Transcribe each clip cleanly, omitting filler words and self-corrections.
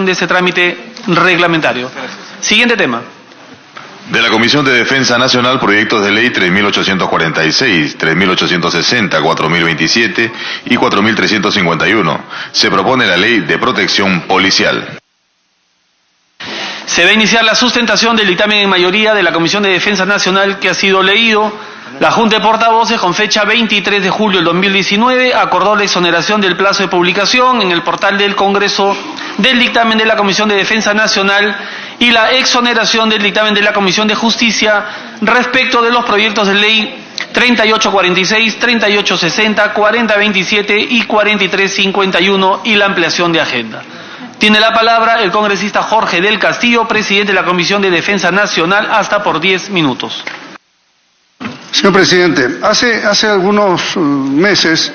de este trámite reglamentario. Siguiente tema. De la Comisión de Defensa Nacional, proyectos de ley 3.846, 3.860, 4.027 y 4.351. Se propone la ley de protección policial. Se va a iniciar la sustentación del dictamen en mayoría de la Comisión de Defensa Nacional que ha sido leído. La Junta de Portavoces, con fecha 23 de julio del 2019, acordó la exoneración del plazo de publicación en el portal del Congreso del dictamen de la Comisión de Defensa Nacional y la exoneración del dictamen de la Comisión de Justicia respecto de los proyectos de ley 3846, 3860, 4027 y 4351 y la ampliación de agenda. Tiene la palabra el congresista Jorge del Castillo, presidente de la Comisión de Defensa Nacional, hasta por 10 minutos. Señor presidente, hace algunos meses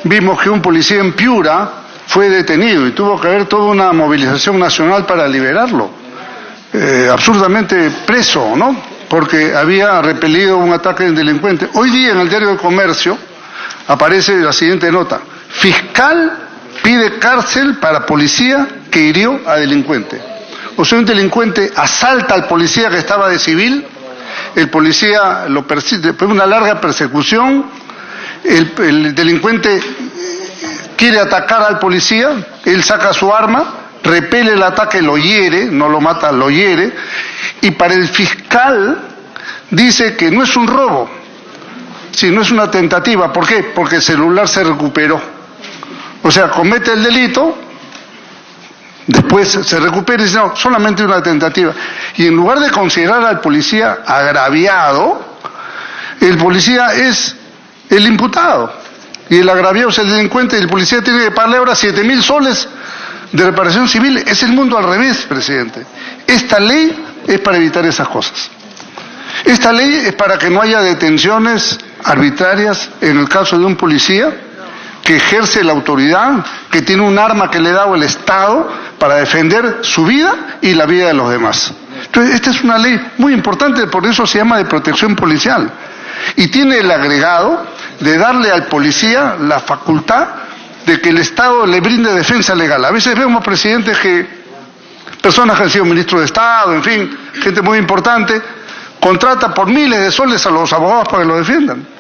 vimos que un policía en Piura fue detenido y tuvo que haber toda una movilización nacional para liberarlo. Absurdamente preso, ¿no? Porque había repelido un ataque del delincuente. Hoy día en el Diario del Comercio aparece la siguiente nota: fiscal pide cárcel para policía que hirió a delincuente. O sea, un delincuente asalta al policía que estaba de civil, el policía lo persigue, después de una larga persecución, el delincuente quiere atacar al policía, él saca su arma, repele el ataque, lo hiere, no lo mata, lo hiere, y para el fiscal dice que no es un robo, sino es una tentativa. ¿Por qué? Porque el celular se recuperó. O sea, comete el delito, después se recupera y dice, no, solamente una tentativa. Y en lugar de considerar al policía agraviado, el policía es el imputado. Y el agraviado es el delincuente y el policía tiene que pagarle ahora 7.000 soles de reparación civil. Es el mundo al revés, presidente. Esta ley es para evitar esas cosas. Esta ley es para que no haya detenciones arbitrarias en el caso de un policía que ejerce la autoridad, que tiene un arma que le ha dado el Estado para defender su vida y la vida de los demás. Entonces, esta es una ley muy importante, por eso se llama de protección policial. Y tiene el agregado de darle al policía la facultad de que el Estado le brinde defensa legal. A veces vemos presidentes personas que han sido ministros de Estado, en fin, gente muy importante, contrata por miles de soles a los abogados para que lo defiendan.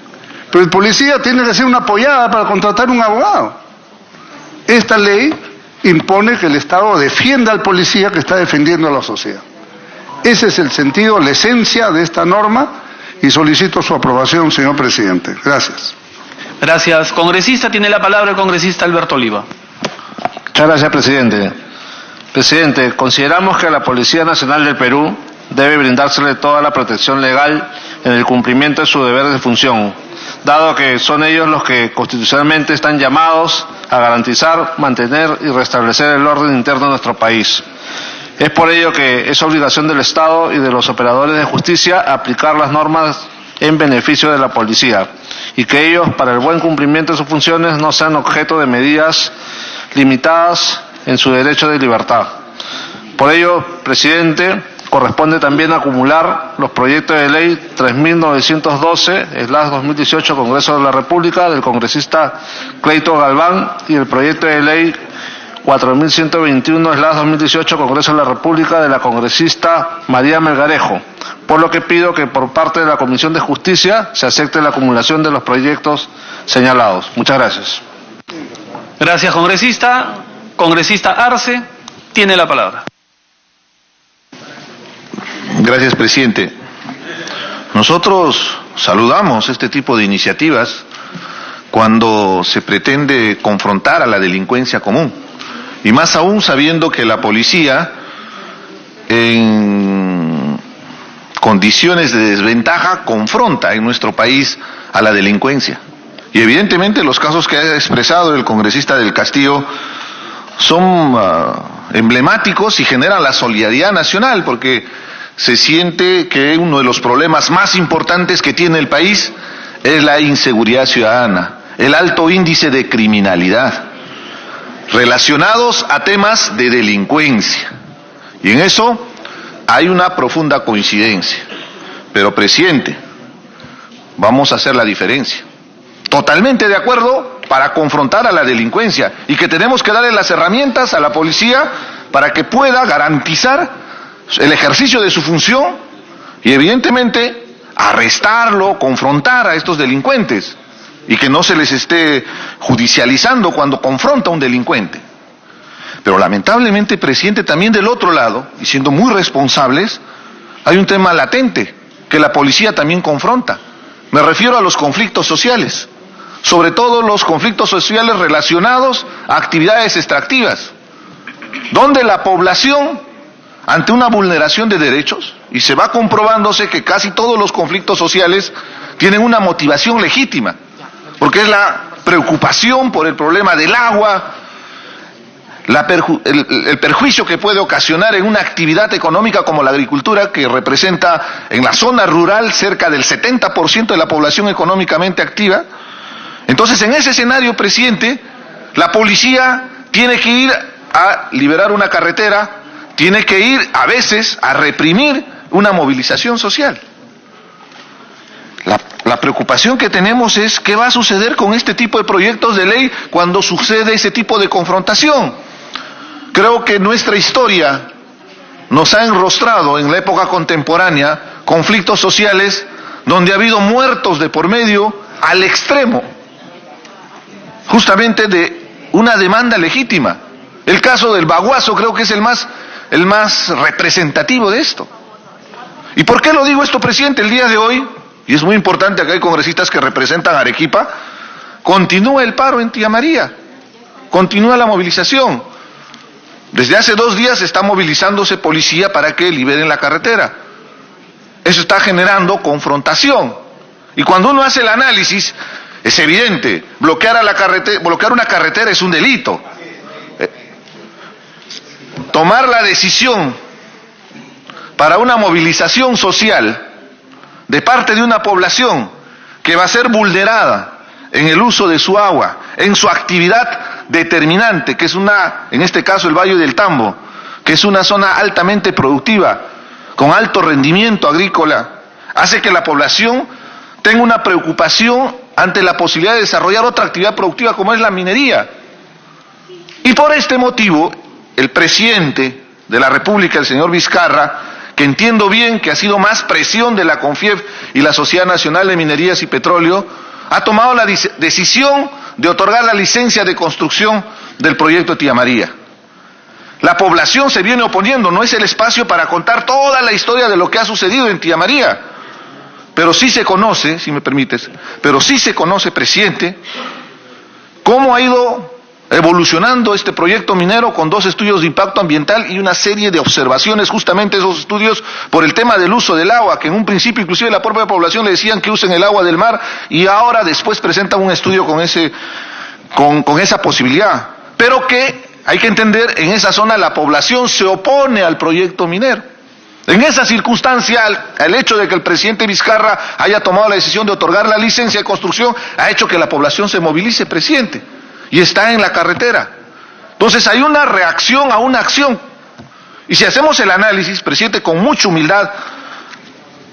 Pero el policía tiene que hacer una apoyada para contratar un abogado. Esta ley impone que el Estado defienda al policía que está defendiendo a la sociedad. Ese es el sentido, la esencia de esta norma, y solicito su aprobación, señor presidente. Gracias. Gracias. Congresista, tiene la palabra el congresista Alberto Oliva. Muchas gracias, presidente. Presidente, consideramos que a la Policía Nacional del Perú debe brindársele toda la protección legal en el cumplimiento de su deber de función, dado que son ellos los que constitucionalmente están llamados a garantizar, mantener y restablecer el orden interno de nuestro país. Es por ello que es obligación del Estado y de los operadores de justicia aplicar las normas en beneficio de la policía y que ellos, para el buen cumplimiento de sus funciones, no sean objeto de medidas limitadas en su derecho de libertad. Por ello, presidente, corresponde también acumular los proyectos de ley 3.912/2018 Congreso de la República del congresista Cleito Galván y el proyecto de ley 4.121/2018 Congreso de la República de la congresista María Melgarejo, por lo que pido que por parte de la Comisión de Justicia se acepte la acumulación de los proyectos señalados. Muchas gracias. Gracias, congresista. Congresista Arce, tiene la palabra. Gracias, presidente. Nosotros saludamos este tipo de iniciativas cuando se pretende confrontar a la delincuencia común, y más aún sabiendo que la policía, en condiciones de desventaja, confronta en nuestro país a la delincuencia. Y evidentemente los casos que ha expresado el congresista del Castillo son emblemáticos y generan la solidaridad nacional, porque se siente que uno de los problemas más importantes que tiene el país es la inseguridad ciudadana, el alto índice de criminalidad, relacionados a temas de delincuencia. Y en eso hay una profunda coincidencia. Pero, presidente, vamos a hacer la diferencia. Totalmente de acuerdo para confrontar a la delincuencia y que tenemos que darle las herramientas a la policía para que pueda garantizar el ejercicio de su función y evidentemente arrestarlo, confrontar a estos delincuentes y que no se les esté judicializando cuando confronta a un delincuente. Pero lamentablemente, presidente, también del otro lado, y siendo muy responsables, hay un tema latente que la policía también confronta. Me refiero a los conflictos sociales, sobre todo los conflictos sociales relacionados a actividades extractivas, donde la población, ante una vulneración de derechos, y se va comprobándose que casi todos los conflictos sociales tienen una motivación legítima, porque es la preocupación por el problema del agua, el perjuicio que puede ocasionar en una actividad económica como la agricultura, que representa en la zona rural cerca del 70% de la población económicamente activa. Entonces, en ese escenario, presidente, la policía tiene que ir a liberar una carretera, tiene que ir a veces a reprimir una movilización social. La preocupación que tenemos es qué va a suceder con este tipo de proyectos de ley cuando sucede ese tipo de confrontación. Creo que nuestra historia nos ha enrostrado en la época contemporánea conflictos sociales donde ha habido muertos de por medio al extremo, justamente de una demanda legítima. El caso del Baguazo creo que es el más representativo de esto. ¿Y por qué lo digo esto, presidente? El día de hoy, y es muy importante, acá hay congresistas que representan a Arequipa, continúa el paro en Tía María, continúa la movilización. Desde hace 2 días está movilizándose policía para que liberen la carretera. Eso está generando confrontación. Y cuando uno hace el análisis, es evidente, bloquear una carretera es un delito. Tomar la decisión para una movilización social de parte de una población que va a ser vulnerada en el uso de su agua, en su actividad determinante, que es en este caso el Valle del Tambo, que es una zona altamente productiva, con alto rendimiento agrícola, hace que la población tenga una preocupación ante la posibilidad de desarrollar otra actividad productiva como es la minería. Y por este motivo, el presidente de la República, el señor Vizcarra, que entiendo bien que ha sido más presión de la CONFIEP y la Sociedad Nacional de Minerías y Petróleo, ha tomado la decisión de otorgar la licencia de construcción del proyecto Tía María. La población se viene oponiendo, no es el espacio para contar toda la historia de lo que ha sucedido en Tía María, pero sí se conoce, si me permites, presidente, cómo ha ido evolucionando este proyecto minero con 2 estudios de impacto ambiental y una serie de observaciones, justamente esos estudios por el tema del uso del agua, que en un principio inclusive la propia población le decían que usen el agua del mar y ahora después presentan un estudio con esa posibilidad. Pero que hay que entender, en esa zona la población se opone al proyecto minero. En esa circunstancia, el hecho de que el presidente Vizcarra haya tomado la decisión de otorgar la licencia de construcción ha hecho que la población se movilice, presidente, y está en la carretera. Entonces hay una reacción a una acción. Y si hacemos el análisis, presidente, con mucha humildad,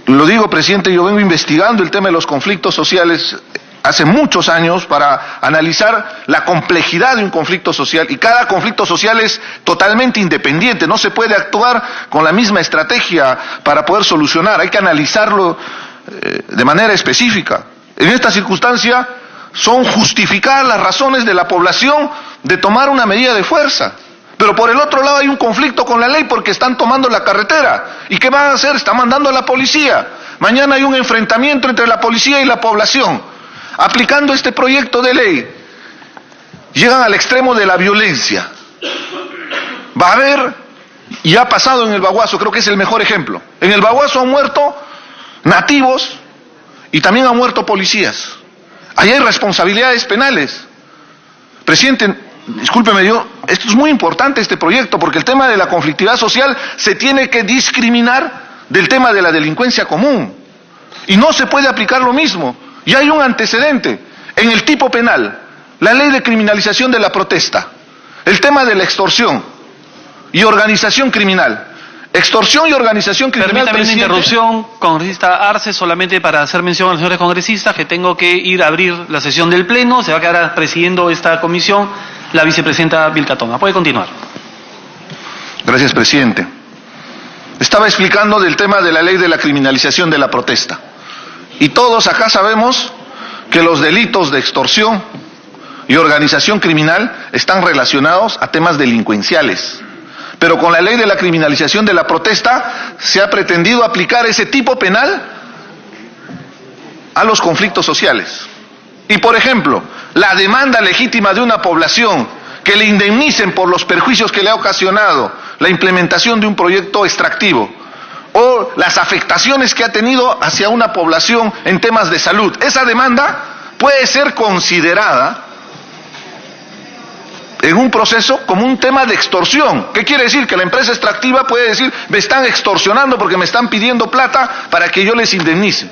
lo digo, presidente, yo vengo investigando el tema de los conflictos sociales hace muchos años para analizar la complejidad de un conflicto social, y cada conflicto social es totalmente independiente, no se puede actuar con la misma estrategia para poder solucionar, hay que analizarlo de manera específica. En esta circunstancia son justificadas las razones de la población de tomar una medida de fuerza, pero por el otro lado hay un conflicto con la ley porque están tomando la carretera. ¿Y qué van a hacer? Están mandando a la policía. Mañana hay un enfrentamiento entre la policía y la población. Aplicando este proyecto de ley, llegan al extremo de la violencia. Va a haber, y ha pasado en el Baguazo, creo que es el mejor ejemplo. En el Baguazo han muerto nativos y también han muerto policías. Ahí hay responsabilidades penales. Presidente, discúlpeme, esto es muy importante este proyecto, porque el tema de la conflictividad social se tiene que discriminar del tema de la delincuencia común. Y no se puede aplicar lo mismo. Y hay un antecedente en el tipo penal, la ley de criminalización de la protesta, el tema de la extorsión y organización criminal. Extorsión y organización criminal. Permítame una interrupción, congresista Arce, solamente para hacer mención a los señores congresistas que tengo que ir a abrir la sesión del Pleno. Se va a quedar presidiendo esta comisión la vicepresidenta Vilca Toma. Puede continuar. Gracias, presidente. Estaba explicando del tema de la ley de la criminalización de la protesta. Y todos acá sabemos que los delitos de extorsión y organización criminal están relacionados a temas delincuenciales. Pero con la ley de la criminalización de la protesta se ha pretendido aplicar ese tipo penal a los conflictos sociales. Y por ejemplo, la demanda legítima de una población que le indemnicen por los perjuicios que le ha ocasionado la implementación de un proyecto extractivo o las afectaciones que ha tenido hacia una población en temas de salud. Esa demanda puede ser considerada en un proceso como un tema de extorsión. ¿Qué quiere decir? Que la empresa extractiva puede decir, me están extorsionando porque me están pidiendo plata para que yo les indemnice.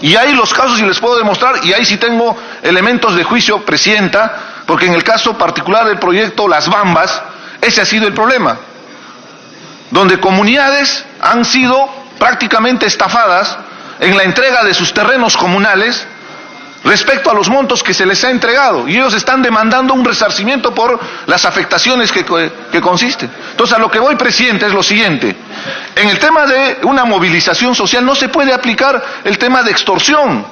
Y hay los casos, y les puedo demostrar, y ahí sí tengo elementos de juicio, presidenta, porque en el caso particular del proyecto Las Bambas, ese ha sido el problema, donde comunidades han sido prácticamente estafadas en la entrega de sus terrenos comunales respecto a los montos que se les ha entregado, y ellos están demandando un resarcimiento por las afectaciones que consiste. Entonces, a lo que voy, presidente, es lo siguiente: en el tema de una movilización social no se puede aplicar el tema de extorsión.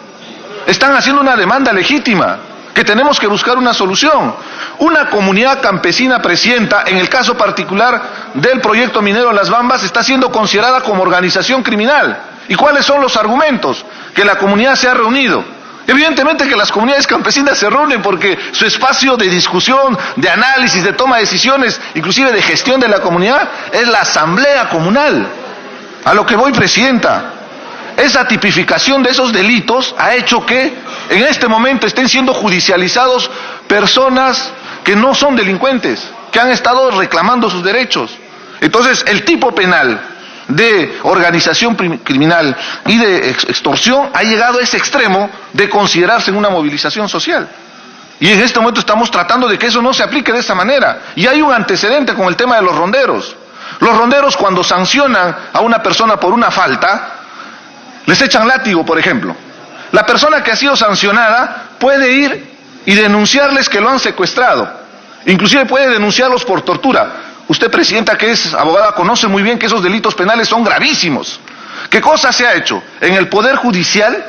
Están haciendo una demanda legítima, que tenemos que buscar una solución. Una comunidad campesina, presidenta, en el caso particular del proyecto minero Las Bambas, está siendo considerada como organización criminal. ¿Y cuáles son los argumentos? Que la comunidad se ha reunido. Evidentemente que las comunidades campesinas se reúnen porque su espacio de discusión, de análisis, de toma de decisiones, inclusive de gestión de la comunidad, es la asamblea comunal. A lo que voy, presidenta, esa tipificación de esos delitos ha hecho que en este momento estén siendo judicializados personas que no son delincuentes, que han estado reclamando sus derechos. Entonces, el tipo penal de organización criminal y de extorsión ha llegado a ese extremo de considerarse una movilización social. Y en este momento estamos tratando de que eso no se aplique de esa manera. Y hay un antecedente con el tema de los ronderos. Los ronderos, cuando sancionan a una persona por una falta, les echan látigo, por ejemplo. La persona que ha sido sancionada puede ir y denunciarles que lo han secuestrado. Inclusive puede denunciarlos por tortura. Usted, presidenta, que es abogada, conoce muy bien que esos delitos penales son gravísimos. ¿Qué cosa se ha hecho? En el Poder Judicial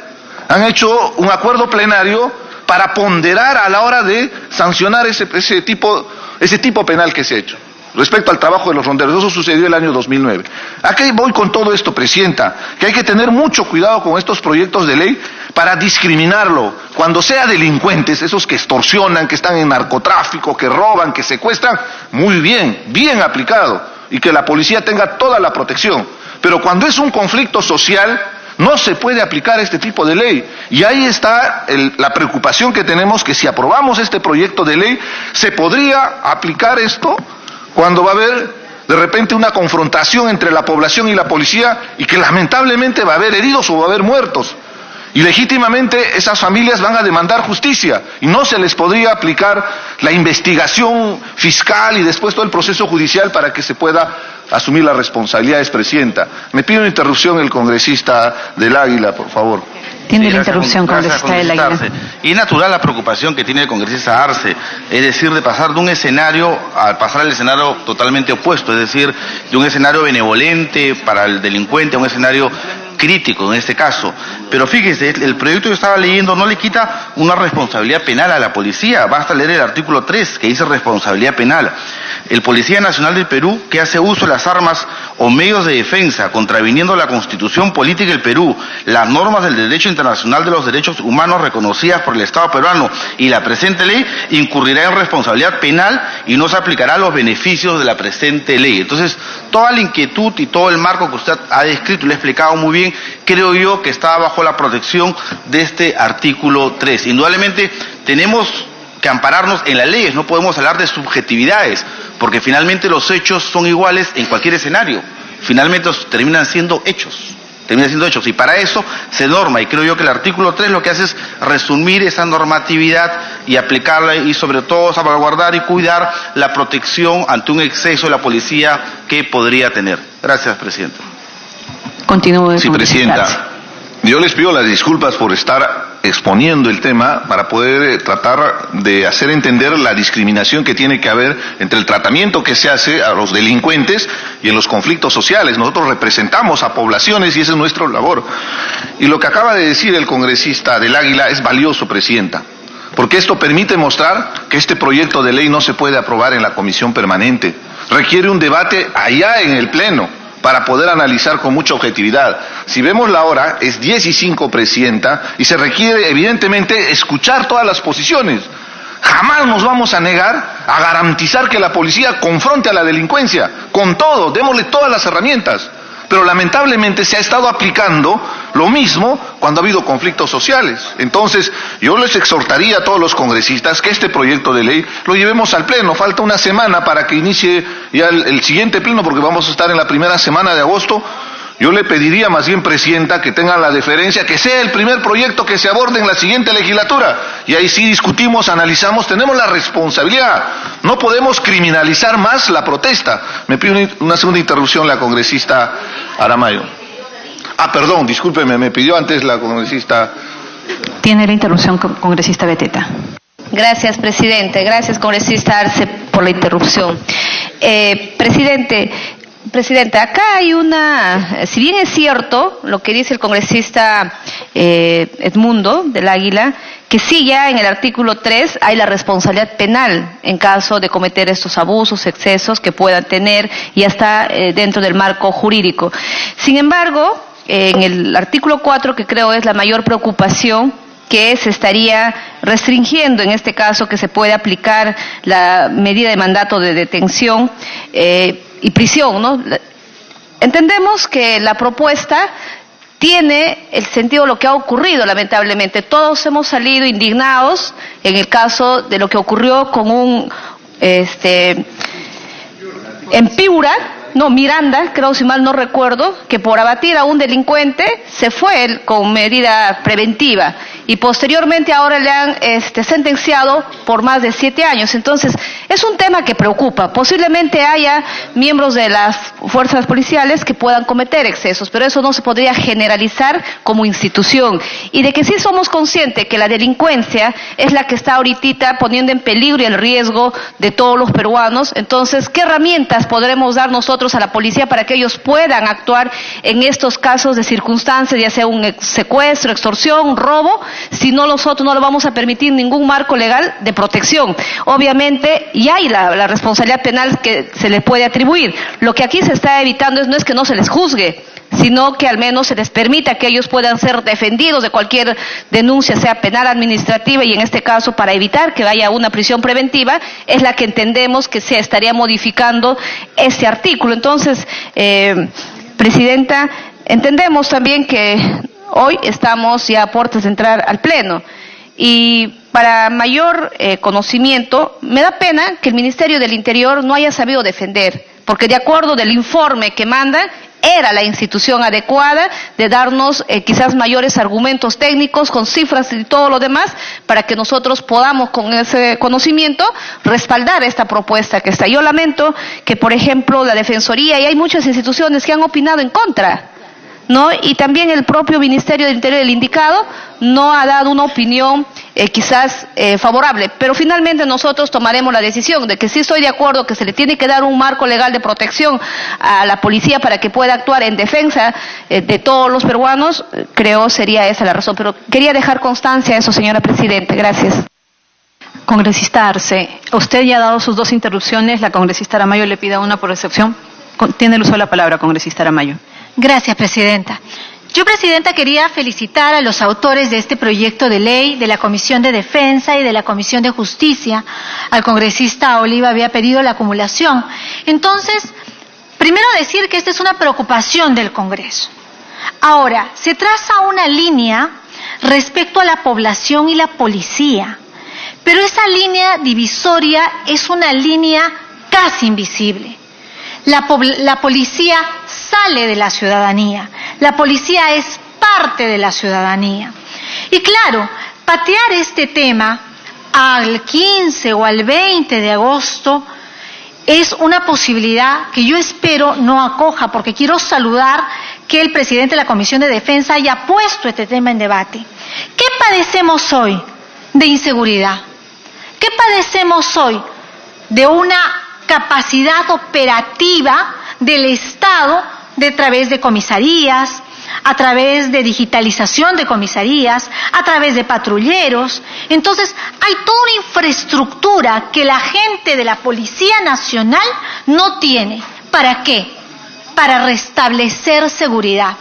han hecho un acuerdo plenario para ponderar a la hora de sancionar ese tipo penal que se ha hecho respecto al trabajo de los ronderos. Eso sucedió el año 2009. ¿A qué voy con todo esto, presidenta? Que hay que tener mucho cuidado con estos proyectos de ley para discriminarlo. Cuando sea delincuentes, esos que extorsionan, que están en narcotráfico, que roban, que secuestran, muy bien, bien aplicado, y que la policía tenga toda la protección. Pero cuando es un conflicto social, no se puede aplicar este tipo de ley. Y ahí está la preocupación que tenemos, que si aprobamos este proyecto de ley, se podría aplicar esto cuando va a haber de repente una confrontación entre la población y la policía, y que lamentablemente va a haber heridos o va a haber muertos. Y legítimamente esas familias van a demandar justicia, y no se les podría aplicar la investigación fiscal y después todo el proceso judicial para que se pueda asumir las responsabilidades, presidenta. Me pide una interrupción el congresista del Águila, por favor. Tiene la interrupción, congresista del Águila. Y es natural la preocupación que tiene el congresista Arce, es decir, de pasar de un escenario a pasar al escenario totalmente opuesto, es decir, de un escenario benevolente para el delincuente a un escenario crítico en este caso. Pero fíjese, el proyecto que yo estaba leyendo no le quita una responsabilidad penal a la policía. Basta leer el artículo 3 que dice responsabilidad penal. El Policía Nacional del Perú, que hace uso de las armas o medios de defensa contraviniendo la Constitución Política del Perú, las normas del derecho internacional de los derechos humanos reconocidas por el Estado peruano y la presente ley, incurrirá en responsabilidad penal y no se aplicará a los beneficios de la presente ley. Entonces, toda la inquietud y todo el marco que usted ha descrito y le ha explicado muy bien, creo yo que está bajo la protección de este artículo 3. Indudablemente tenemos que ampararnos en las leyes, no podemos hablar de subjetividades, porque finalmente los hechos son iguales en cualquier escenario, finalmente terminan siendo hechos, y para eso se norma, y creo yo que el artículo 3 lo que hace es resumir esa normatividad y aplicarla, y sobre todo salvaguardar y cuidar la protección ante un exceso de la policía que podría tener. Gracias, presidente. Continúe. Sí, presidenta. Yo les pido las disculpas por estar exponiendo el tema para poder tratar de hacer entender la discriminación que tiene que haber entre el tratamiento que se hace a los delincuentes y en los conflictos sociales. Nosotros representamos a poblaciones y esa es nuestra labor. Y lo que acaba de decir el congresista del Águila es valioso, Presidenta, porque esto permite mostrar que este proyecto de ley no se puede aprobar en la comisión permanente. Requiere un debate allá en el Pleno para poder analizar con mucha objetividad. Si vemos la hora, es 10:05, Presidenta, y se requiere evidentemente escuchar todas las posiciones. Jamás nos vamos a negar a garantizar que la policía confronte a la delincuencia, con todo, démosle todas las herramientas. Pero lamentablemente se ha estado aplicando lo mismo cuando ha habido conflictos sociales. Entonces, yo les exhortaría a todos los congresistas que este proyecto de ley lo llevemos al Pleno. Falta una semana para que inicie ya el siguiente Pleno, porque vamos a estar en la primera semana de agosto. Yo le pediría más bien, Presidenta, que tengan la deferencia, que sea el primer proyecto que se aborde en la siguiente legislatura. Y ahí sí discutimos, analizamos, tenemos la responsabilidad. No podemos criminalizar más la protesta. Me pide una segunda interrupción la congresista Aramayo. Perdón, discúlpeme, me pidió antes la congresista. Tiene la interrupción, congresista Beteta. Gracias, presidente. Gracias, congresista Arce, por la interrupción. Presidente, acá hay si bien es cierto lo que dice el congresista Edmundo del Águila, que sí ya en el artículo 3 hay la responsabilidad penal en caso de cometer estos abusos, excesos que puedan tener, y ya está dentro del marco jurídico. Sin embargo, en el artículo 4, que creo es la mayor preocupación, que se estaría restringiendo en este caso que se puede aplicar la medida de mandato de detención y prisión, ¿no? Entendemos que la propuesta tiene el sentido de lo que ha ocurrido, lamentablemente. Todos hemos salido indignados en el caso de lo que ocurrió con en Piura, Miranda, creo, si mal no recuerdo, que por abatir a un delincuente se fue con medida preventiva y posteriormente ahora le han sentenciado por más de 7 años. Entonces, es un tema que preocupa. Posiblemente haya miembros de las fuerzas policiales que puedan cometer excesos, pero eso no se podría generalizar como institución. Y de que sí somos conscientes que la delincuencia es la que está ahorita poniendo en peligro y el riesgo de todos los peruanos. Entonces, ¿qué herramientas podremos dar nosotros a la policía para que ellos puedan actuar en estos casos de circunstancias, ya sea un secuestro, extorsión, un robo? Si no, nosotros no le vamos a permitir ningún marco legal de protección. Obviamente, ya hay la responsabilidad penal que se les puede atribuir. Lo que aquí se está evitando no es que no se les juzgue, sino que al menos se les permita que ellos puedan ser defendidos de cualquier denuncia, sea penal, administrativa, y en este caso, para evitar que haya una prisión preventiva, es la que entendemos que se estaría modificando este artículo. Entonces, Presidenta, entendemos también que hoy estamos ya a puertas de entrar al Pleno. Y para mayor conocimiento, me da pena que el Ministerio del Interior no haya sabido defender, porque de acuerdo del informe que manda, era la institución adecuada de darnos quizás mayores argumentos técnicos con cifras y todo lo demás para que nosotros podamos con ese conocimiento respaldar esta propuesta que está. Yo lamento que, por ejemplo, la Defensoría y hay muchas instituciones que han opinado en contra, ¿no? Y también el propio Ministerio del Interior, el indicado, no ha dado una opinión quizás favorable, pero finalmente nosotros tomaremos la decisión de que sí estoy de acuerdo que se le tiene que dar un marco legal de protección a la policía para que pueda actuar en defensa de todos los peruanos. Creo sería esa la razón, pero quería dejar constancia de eso, señora Presidenta. Gracias. Congresista Arce, usted ya ha dado sus 2 interrupciones, la congresista Aramayo le pida una por excepción. Tiene el uso de la palabra, congresista Aramayo. Gracias, Presidenta. Yo, Presidenta, quería felicitar a los autores de este proyecto de ley, de la Comisión de Defensa y de la Comisión de Justicia. Al congresista Oliva había pedido la acumulación. Entonces, primero decir que esta es una preocupación del Congreso. Ahora, se traza una línea respecto a la población y la policía, pero esa línea divisoria es una línea casi invisible. La policía sale de la ciudadanía, la policía es parte de la ciudadanía. Y claro, patear este tema al 15 o al 20 de agosto es una posibilidad que yo espero no acoja, porque quiero saludar que el presidente de la Comisión de Defensa haya puesto este tema en debate. ¿Qué padecemos hoy? De inseguridad. ¿Qué padecemos hoy? De una capacidad operativa del Estado a través de comisarías, a través de digitalización de comisarías, a través de patrulleros. Entonces, hay toda una infraestructura que la gente de la Policía Nacional no tiene. ¿Para qué? Para restablecer seguridad.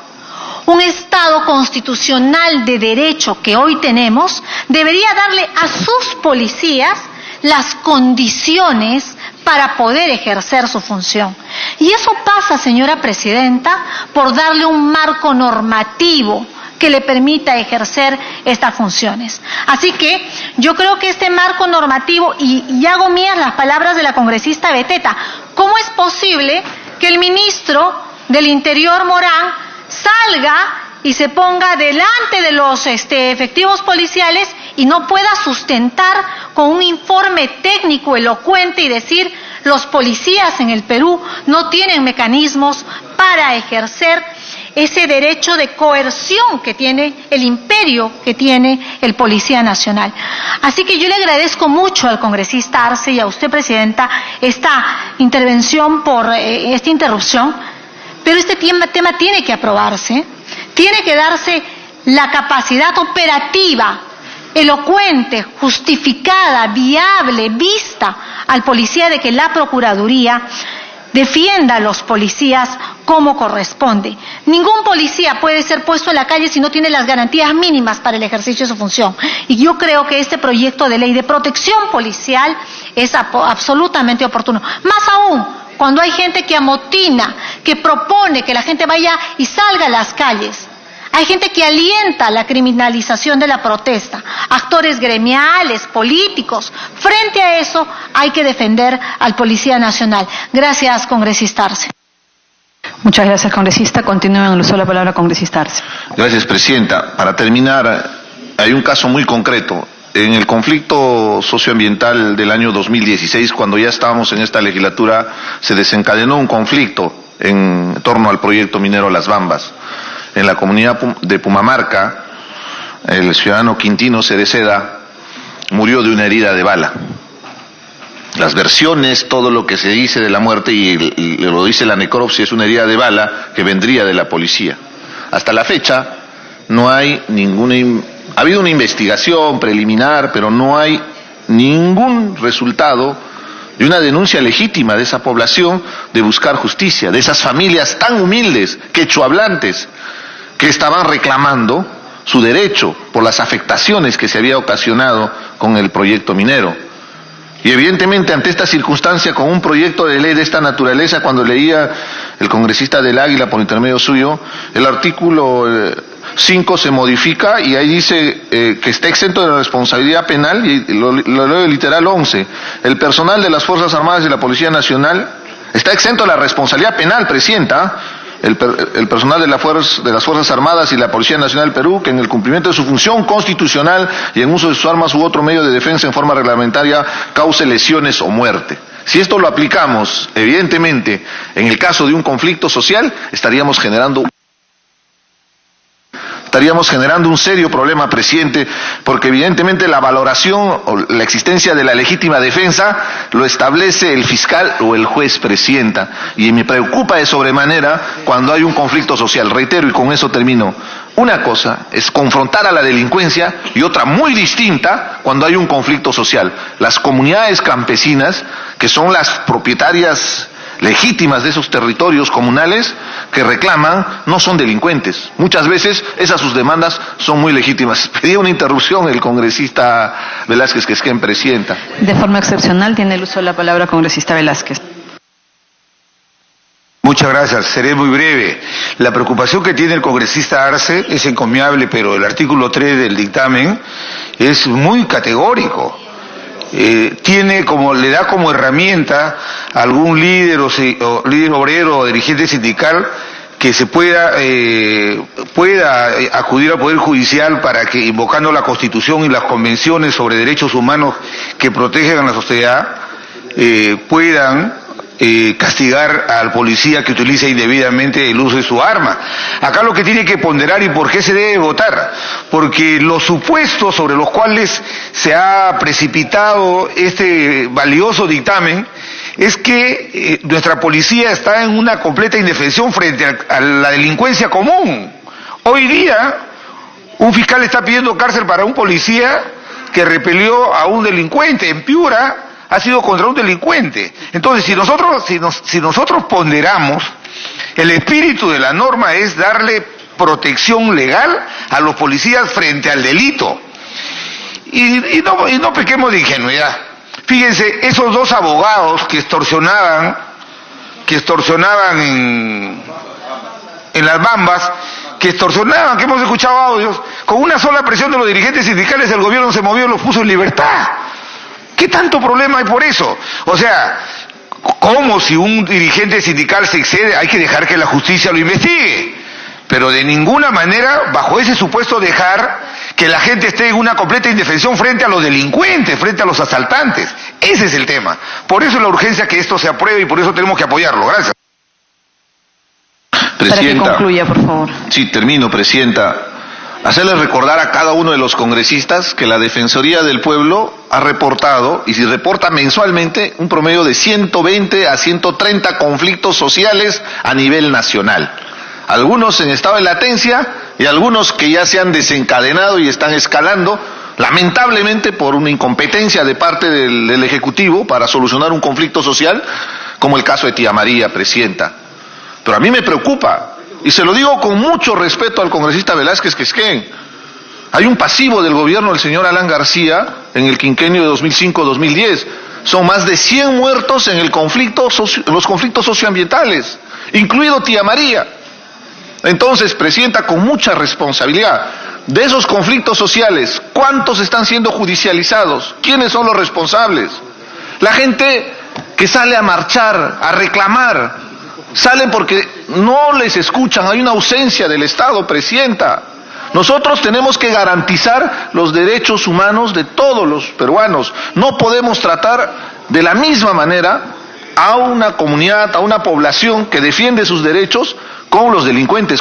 Un Estado constitucional de derecho que hoy tenemos debería darle a sus policías las condiciones para poder ejercer su función. Y eso pasa, señora Presidenta, por darle un marco normativo que le permita ejercer estas funciones. Así que yo creo que este marco normativo, y hago mías las palabras de la congresista Beteta, ¿cómo es posible que el ministro del Interior, Morán, salga y se ponga delante de los efectivos policiales y no pueda sustentar con un informe técnico elocuente y decir los policías en el Perú no tienen mecanismos para ejercer ese derecho de coerción que tiene el imperio que tiene el Policía Nacional? Así que yo le agradezco mucho al congresista Arce y a usted, Presidenta, esta intervención por esta interrupción, pero este tema tiene que aprobarse, tiene que darse la capacidad operativa, elocuente, justificada, viable, vista al policía de que la Procuraduría defienda a los policías como corresponde. Ningún policía puede ser puesto en la calle si no tiene las garantías mínimas para el ejercicio de su función. Y yo creo que este proyecto de ley de protección policial es absolutamente oportuno. Más aún, cuando hay gente que amotina, que propone que la gente vaya y salga a las calles. Hay gente que alienta la criminalización de la protesta, actores gremiales, políticos. Frente a eso hay que defender al Policía Nacional. Gracias, congresista Arce. Muchas gracias, congresista. Continúa en el uso de la palabra, congresista Arce. Gracias, Presidenta. Para terminar, hay un caso muy concreto. En el conflicto socioambiental del año 2016, cuando ya estábamos en esta legislatura, se desencadenó un conflicto en torno al proyecto minero Las Bambas. En la comunidad de Pumamarca, el ciudadano Quintino Cereceda murió de una herida de bala. Las versiones, todo lo que se dice de la muerte, y lo dice la necropsia, es una herida de bala que vendría de la policía. Hasta la fecha no hay ha habido una investigación preliminar, pero no hay ningún resultado de una denuncia legítima de esa población de buscar justicia, de esas familias tan humildes, quechohablantes, que estaban reclamando su derecho por las afectaciones que se había ocasionado con el proyecto minero. Y evidentemente ante esta circunstancia, con un proyecto de ley de esta naturaleza, cuando leía el congresista del Águila por intermedio suyo, el artículo 5 se modifica y ahí dice que está exento de la responsabilidad penal, y lo leo literal 11, el personal de las Fuerzas Armadas y la Policía Nacional está exento de la responsabilidad penal, Presidenta. El personal de las Fuerzas Armadas y la Policía Nacional del Perú, que en el cumplimiento de su función constitucional y en uso de sus armas u otro medio de defensa en forma reglamentaria cause lesiones o muerte. Si esto lo aplicamos, evidentemente, en el caso de un conflicto social, estaríamos generando un serio problema, Presidente, porque evidentemente la valoración o la existencia de la legítima defensa lo establece el fiscal o el juez, Presidenta, y me preocupa de sobremanera cuando hay un conflicto social. Reitero, y con eso termino, una cosa es confrontar a la delincuencia y otra muy distinta cuando hay un conflicto social. Las comunidades campesinas, que son las propietarias legítimas de esos territorios comunales que reclaman, no son delincuentes. Muchas veces esas sus demandas son muy legítimas. Pedía una interrupción el congresista Velázquez Quesquén, Presidenta. De forma excepcional tiene el uso de la palabra congresista Velázquez. Muchas gracias, seré muy breve. La preocupación que tiene el congresista Arce es encomiable, pero el artículo 3 del dictamen es muy categórico. Le da como herramienta a algún líder líder obrero o dirigente sindical que se pueda acudir al Poder Judicial para que, invocando la Constitución y las convenciones sobre derechos humanos que protegen a la sociedad, puedan castigar al policía que utiliza indebidamente el uso de su arma. Acá lo que tiene que ponderar y por qué se debe votar, porque los supuestos sobre los cuales se ha precipitado este valioso dictamen es que nuestra policía está en una completa indefensión frente a la delincuencia común. Hoy día un fiscal está pidiendo cárcel para un policía que repelió a un delincuente. En Piura ha sido contra un delincuente. Entonces, si nosotros ponderamos, el espíritu de la norma es darle protección legal a los policías frente al delito. Y no pequemos de ingenuidad. Fíjense, esos dos abogados que extorsionaban en las Bambas, que hemos escuchado audios, con una sola presión de los dirigentes sindicales el gobierno se movió y los puso en libertad. ¿Qué tanto problema hay por eso? O sea, ¿cómo si un dirigente sindical se excede? Hay que dejar que la justicia lo investigue. Pero de ninguna manera, bajo ese supuesto, dejar que la gente esté en una completa indefensión frente a los delincuentes, frente a los asaltantes. Ese es el tema. Por eso es la urgencia que esto se apruebe y por eso tenemos que apoyarlo. Gracias. Para que concluya, por favor. Sí, termino, Presidenta. Hacerles recordar a cada uno de los congresistas que la Defensoría del Pueblo ha reportado, y si reporta mensualmente, un promedio de 120 a 130 conflictos sociales a nivel nacional. Algunos en estado de latencia y algunos que ya se han desencadenado y están escalando, lamentablemente por una incompetencia de parte del Ejecutivo para solucionar un conflicto social, como el caso de Tía María, Presidenta. Pero a mí me preocupa, y se lo digo con mucho respeto al congresista Velázquez Quisquén. Hay un pasivo del gobierno del señor Alan García en el quinquenio de 2005-2010. Son más de 100 muertos en los conflictos socioambientales, incluido Tía María. Entonces, Presidenta, con mucha responsabilidad, de esos conflictos sociales, ¿cuántos están siendo judicializados? ¿Quiénes son los responsables? La gente que sale a marchar, a reclamar, salen porque no les escuchan, hay una ausencia del Estado, Presidenta. Nosotros tenemos que garantizar los derechos humanos de todos los peruanos. No podemos tratar de la misma manera a una comunidad, a una población que defiende sus derechos con los delincuentes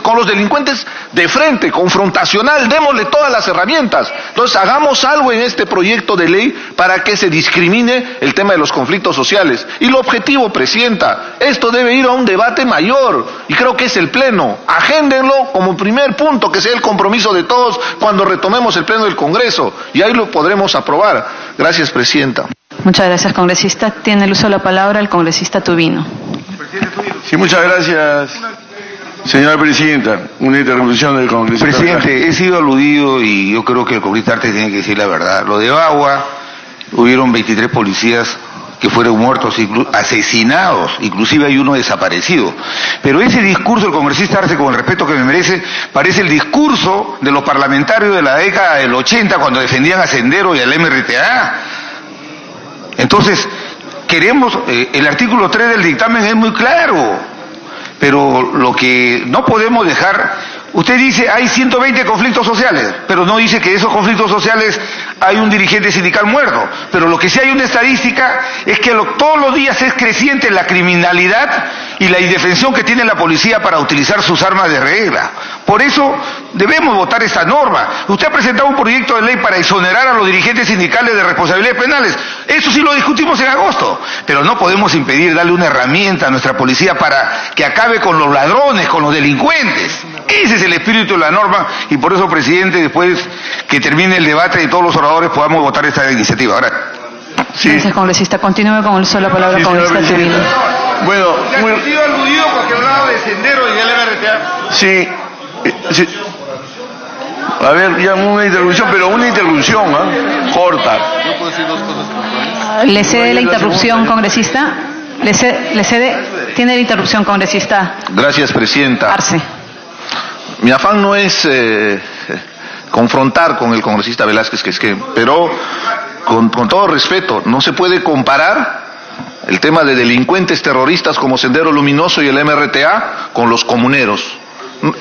de frente, confrontacional, démosle todas las herramientas. Entonces hagamos algo en este proyecto de ley para que se discrimine el tema de los conflictos sociales. Y lo objetivo, Presidenta, esto debe ir a un debate mayor, y creo que es el Pleno. Agéndenlo como primer punto, que sea el compromiso de todos cuando retomemos el Pleno del Congreso, y ahí lo podremos aprobar. Gracias, Presidenta. Muchas gracias, congresista. Tiene el uso de la palabra el congresista Tubino. Sí, muchas gracias, señora Presidenta. Una interrupción del congresista. Presidente, he sido aludido y yo creo que el congresista Arce tiene que decir la verdad. Lo de Bagua, hubieron 23 policías que fueron muertos, asesinados, inclusive hay uno desaparecido. Pero ese discurso del congresista Arce, con el respeto que me merece, parece el discurso de los parlamentarios de la década del 80 cuando defendían a Sendero y al MRTA. Entonces, el artículo 3 del dictamen es muy claro, pero lo que no podemos dejar, usted dice hay 120 conflictos sociales, pero no dice que de esos conflictos sociales hay un dirigente sindical muerto. Pero lo que sí hay una estadística es que todos los días es creciente la criminalidad y la indefensión que tiene la policía para utilizar sus armas de regla. Por eso debemos votar esta norma. Usted ha presentado un proyecto de ley para exonerar a los dirigentes sindicales de responsabilidades penales. Eso sí lo discutimos en agosto, pero no podemos impedir darle una herramienta a nuestra policía para que acabe con los ladrones, con los delincuentes. Ese es el espíritu de la norma, y por eso, Presidente, después que termine el debate de todos los oradores podamos votar esta iniciativa. Ahora, sí. Gracias, congresista. Continúe con el uso de la palabra, sí, congresista Tubino. Bueno, muy... he sido aludido porque hablaba de Sendero y del MRTA. Sí. Sí. A ver, ya una interrupción, pero una interrupción corta. ¿No puedo decir dos cosas? ¿Le cede la interrupción, congresista? ¿Le cede? Tiene la interrupción, congresista. Gracias, Presidenta. Arce. Mi afán no es confrontar con el congresista Velázquez Quisquén, pero con todo respeto, no se puede comparar el tema de delincuentes terroristas como Sendero Luminoso y el MRTA con los comuneros.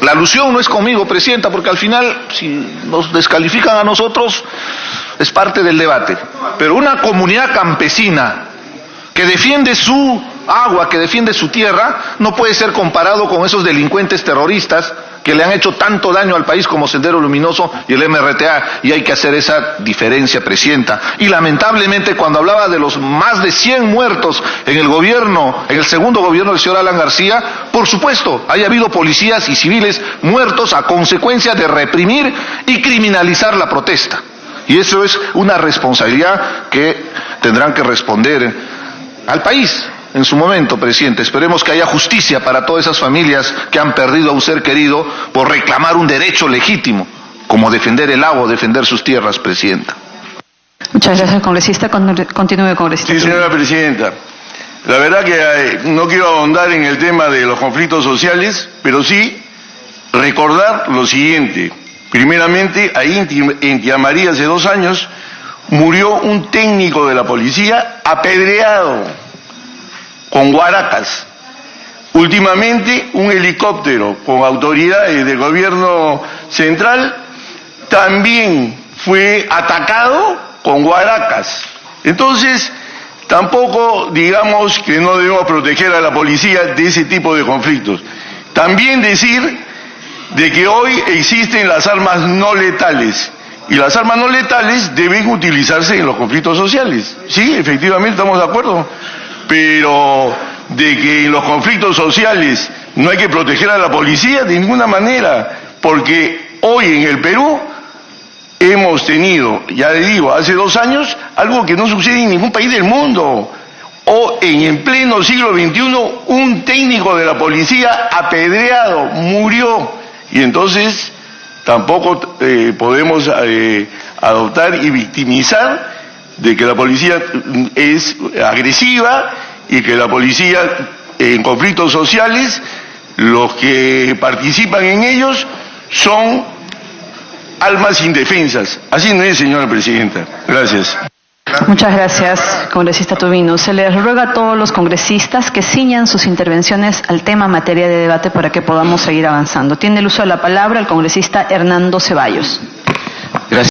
La alusión no es conmigo, Presidenta, porque al final, si nos descalifican a nosotros, es parte del debate. Pero una comunidad campesina que defiende su agua, que defiende su tierra, no puede ser comparado con esos delincuentes terroristas que le han hecho tanto daño al país como Sendero Luminoso y el MRTA, y hay que hacer esa diferencia, presidenta. Y lamentablemente, cuando hablaba de los más de 100 muertos en el gobierno, en el segundo gobierno del señor Alan García, por supuesto, haya habido policías y civiles muertos a consecuencia de reprimir y criminalizar la protesta. Y eso es una responsabilidad que tendrán que responder al país en su momento, presidente. Esperemos que haya justicia para todas esas familias que han perdido a un ser querido por reclamar un derecho legítimo, como defender el agua, defender sus tierras, presidenta. Muchas gracias, congresista. Continúe, congresista. Sí, señora presidenta. La verdad que no quiero ahondar en el tema de los conflictos sociales, pero sí recordar lo siguiente. Primeramente, ahí en Tía María hace 2 años murió un técnico de la policía apedreado con guaracas. Últimamente, un helicóptero con autoridades del gobierno central también fue atacado con guaracas. Entonces, tampoco digamos que no debemos proteger a la policía de ese tipo de conflictos. También decir de que hoy existen las armas no letales, y las armas no letales deben utilizarse en los conflictos sociales. Sí, efectivamente, estamos de acuerdo. Pero de que en los conflictos sociales no hay que proteger a la policía, de ninguna manera, porque hoy en el Perú hemos tenido, ya le digo, hace 2 años, algo que no sucede en ningún país del mundo. O en pleno siglo XXI, un técnico de la policía apedreado, murió. Y entonces tampoco podemos adoptar y victimizar de que la policía es agresiva y que la policía en conflictos sociales, los que participan en ellos son almas indefensas. Así no es, señora presidenta. Gracias. Muchas gracias, congresista Tubino. Se les ruega a todos los congresistas que ciñan sus intervenciones al tema materia de debate para que podamos seguir avanzando. Tiene el uso de la palabra el congresista Hernando Ceballos.